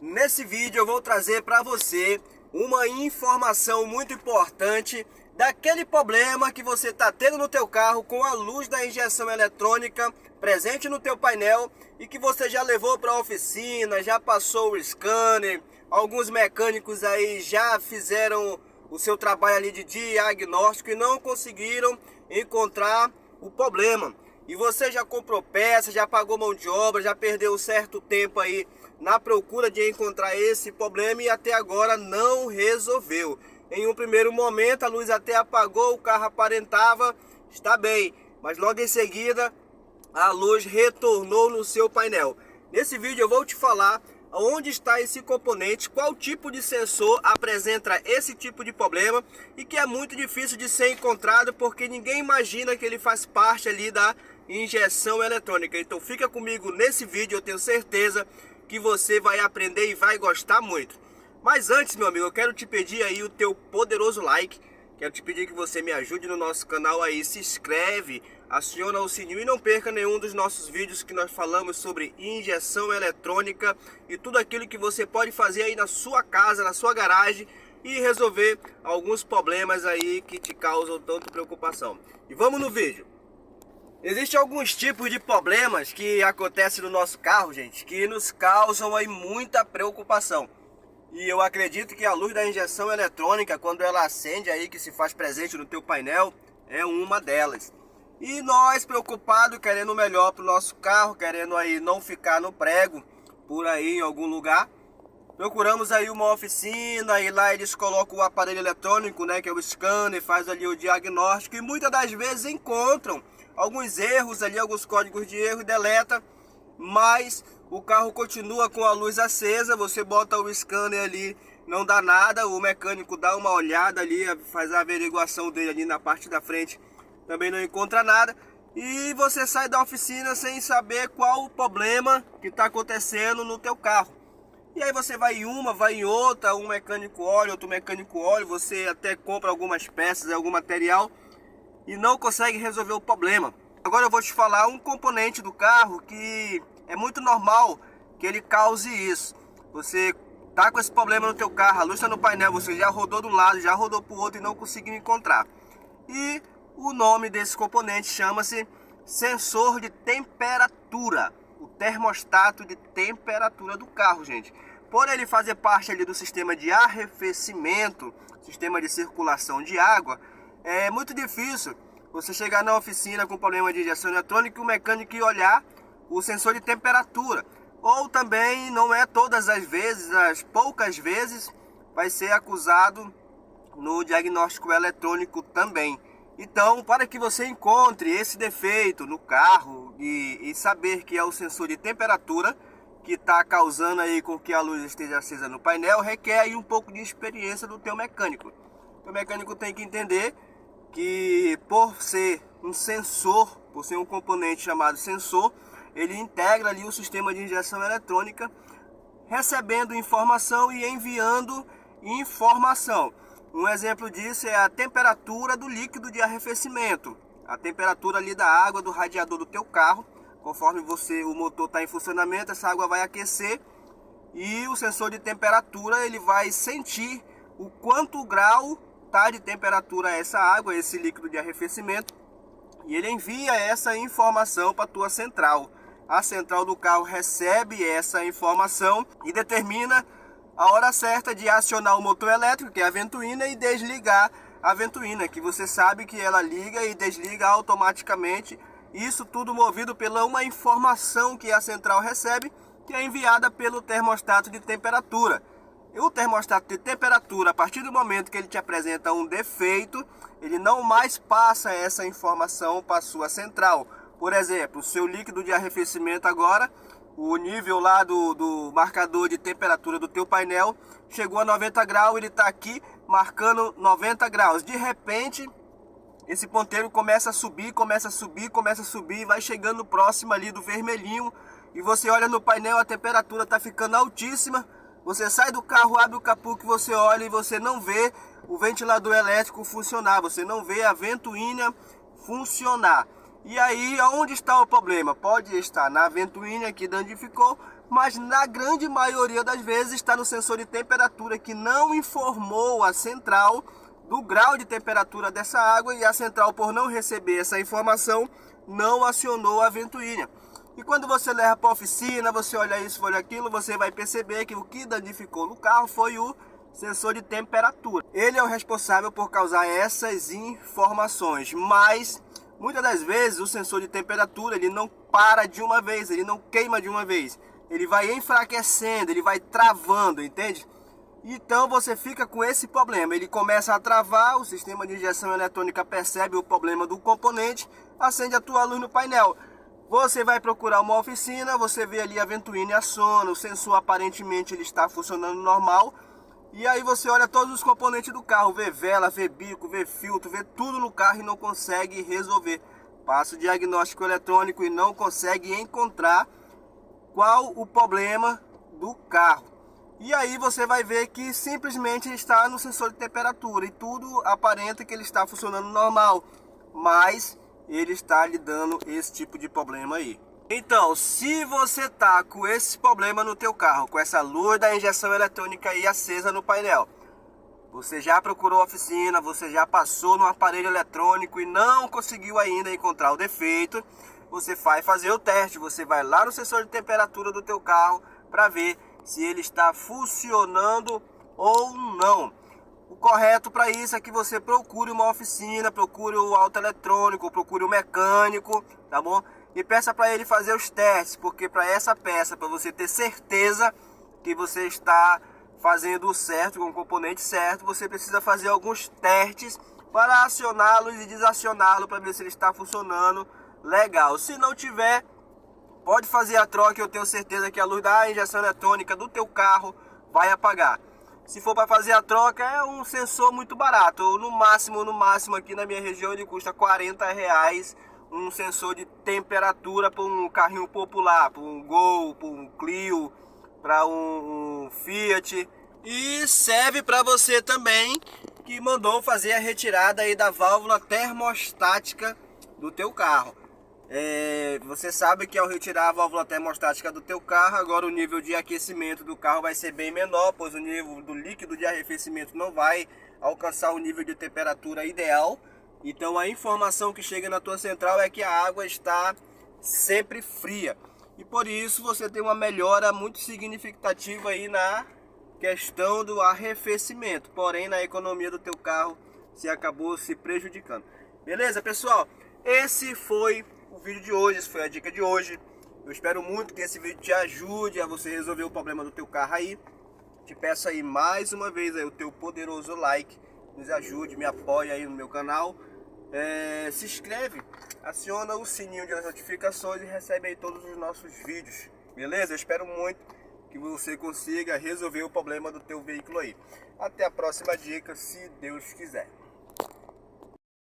Nesse vídeo eu vou trazer para você uma informação muito importante daquele problema que você está tendo no teu carro com a luz da injeção eletrônica presente no teu painel e que você já levou para a oficina, já passou o scanner, alguns mecânicos aí já fizeram o seu trabalho ali de diagnóstico e não conseguiram encontrar o problema. E você já comprou peça, já pagou mão de obra, já perdeu um certo tempo aí na procura de encontrar esse problema e até agora não resolveu. Em um primeiro momento a luz até apagou, o carro aparentava estar bem, mas logo em seguida a luz retornou no seu painel. Nesse vídeo eu vou te falar onde está esse componente, qual tipo de sensor apresenta esse tipo de problema e que é muito difícil de ser encontrado porque ninguém imagina que ele faz parte ali da injeção eletrônica. Então fica comigo nesse vídeo, eu tenho certeza que você vai aprender e vai gostar muito. Mas antes, meu amigo, eu quero te pedir aí o teu poderoso like. Quero te pedir que você me ajude no nosso canal aí, se inscreve, aciona o sininho e não perca nenhum dos nossos vídeos que nós falamos sobre injeção eletrônica e tudo aquilo que você pode fazer aí na sua casa, na sua garagem e resolver alguns problemas aí que te causam tanto preocupação. E vamos no vídeo. Existem alguns tipos de problemas que acontecem no nosso carro, gente, que nos causam aí muita preocupação. E eu acredito que a luz da injeção eletrônica, quando ela acende aí, que se faz presente no teu painel, é uma delas. E nós, preocupados, querendo o melhor para o nosso carro, querendo aí não ficar no prego, por aí em algum lugar, procuramos aí uma oficina e lá eles colocam o aparelho eletrônico, né, que é o scanner, faz ali o diagnóstico e muitas das vezes encontram alguns erros ali, alguns códigos de erro e deleta, mas o carro continua com a luz acesa, você bota o scanner ali, não dá nada, o mecânico dá uma olhada ali, faz a averiguação dele ali na parte da frente, também não encontra nada, e você sai da oficina sem saber qual o problema que está acontecendo no teu carro. E aí você vai em uma, vai em outra, um mecânico olha, outro mecânico olha, você até compra algumas peças, algum material, e não consegue resolver o problema. Agora eu vou te falar um componente do carro que é muito normal que ele cause isso. Você tá com esse problema no teu carro, a luz está no painel, você já rodou de um lado, já rodou para o outro e não conseguiu encontrar. E o nome desse componente chama-se sensor de temperatura, o termostato de temperatura do carro, gente. Por ele fazer parte ali do sistema de arrefecimento, sistema de circulação de água, é muito difícil você chegar na oficina com problema de injeção eletrônica e o mecânico ir olhar o sensor de temperatura. Ou também não é todas as vezes, as poucas vezes vai ser acusado no diagnóstico eletrônico também. Então, para que você encontre esse defeito no carro e saber que é o sensor de temperatura que está causando aí com que a luz esteja acesa no painel, requer aí um pouco de experiência do teu mecânico. O mecânico tem que entender que por ser um sensor, por ser um componente chamado sensor, ele integra ali o sistema de injeção eletrônica, recebendo informação e enviando informação. Um exemplo disso é a temperatura do líquido de arrefecimento, a temperatura ali da água do radiador do teu carro. Conforme o motor está em funcionamento, essa água vai aquecer e o sensor de temperatura ele vai sentir o quanto grau tá de temperatura essa água, esse líquido de arrefecimento, e ele envia essa informação para a tua central. A central do carro recebe essa informação e determina a hora certa de acionar o motor elétrico, que é a ventoinha, e desligar a ventoinha, que você sabe que ela liga e desliga automaticamente. Isso tudo movido pela uma informação que a central recebe, que é enviada pelo termostato de temperatura. E o termostato de temperatura, a partir do momento que ele te apresenta um defeito, ele não mais passa essa informação para a sua central. Por exemplo, o seu líquido de arrefecimento agora, o nível lá do marcador de temperatura do teu painel chegou a 90 graus, ele está aqui marcando 90 graus. De repente, esse ponteiro começa a subir, vai chegando próximo ali do vermelhinho e você olha no painel, a temperatura está ficando altíssima. Você sai do carro, abre o capô que você olha e você não vê o ventilador elétrico funcionar, você não vê a ventoinha funcionar. E aí, onde está o problema? Pode estar na ventoinha que danificou, mas na grande maioria das vezes está no sensor de temperatura que não informou a central do grau de temperatura dessa água, e a central, por não receber essa informação, não acionou a ventoinha. E quando você leva para a oficina, você olha isso, olha aquilo, você vai perceber que o que danificou no carro foi o sensor de temperatura. Ele é o responsável por causar essas informações, mas muitas das vezes o sensor de temperatura ele não para de uma vez, ele não queima de uma vez. Ele vai enfraquecendo, ele vai travando, entende? Então você fica com esse problema, ele começa a travar, o sistema de injeção eletrônica percebe o problema do componente, acende a tua luz no painel. Você vai procurar uma oficina, você vê ali a ventoinha aciona, o sensor aparentemente ele está funcionando normal. E aí você olha todos os componentes do carro, vê vela, vê bico, vê filtro, vê tudo no carro e não consegue resolver. Passa o diagnóstico eletrônico e não consegue encontrar qual o problema do carro. E aí você vai ver que simplesmente está no sensor de temperatura e tudo aparenta que ele está funcionando normal, mas ele está lhe dando esse tipo de problema aí. Então, se você tá com esse problema no teu carro, com essa luz da injeção eletrônica aí acesa no painel, você já procurou a oficina, você já passou no aparelho eletrônico e não conseguiu ainda encontrar o defeito, você vai fazer o teste, você vai lá no sensor de temperatura do teu carro para ver se ele está funcionando ou não. O correto para isso é que você procure uma oficina, procure o autoeletrônico, procure o mecânico, tá bom? E peça para ele fazer os testes, porque para essa peça, para você ter certeza que você está fazendo o certo, com o componente certo, você precisa fazer alguns testes para acioná-lo e desacioná-lo para ver se ele está funcionando legal. Se não tiver, pode fazer a troca, eu tenho certeza que a luz da injeção eletrônica do teu carro vai apagar. Se for para fazer a troca, é um sensor muito barato, no máximo aqui na minha região ele custa R$40, um sensor de temperatura para um carrinho popular, para um Gol, para um Clio, para um Fiat. E serve para você também que mandou fazer a retirada aí da válvula termostática do teu carro. Você sabe que ao retirar a válvula termostática do teu carro, agora o nível de aquecimento do carro vai ser bem menor, pois o nível do líquido de arrefecimento não vai alcançar o nível de temperatura ideal. Então a informação que chega na tua central é que a água está sempre fria. E por isso você tem uma melhora muito significativa aí na questão do arrefecimento. Porém, na economia do teu carro, você acabou se prejudicando. Beleza, pessoal? Esse foi o vídeo de hoje, essa foi a dica de hoje. Eu espero muito que esse vídeo te ajude a você resolver o problema do teu carro aí. Te peço aí mais uma vez aí o teu poderoso like. Nos ajude, me apoie aí no meu canal. Se inscreve, aciona o sininho de notificações e recebe aí todos os nossos vídeos. Beleza? Eu espero muito que você consiga resolver o problema do teu veículo aí. Até a próxima dica, se Deus quiser.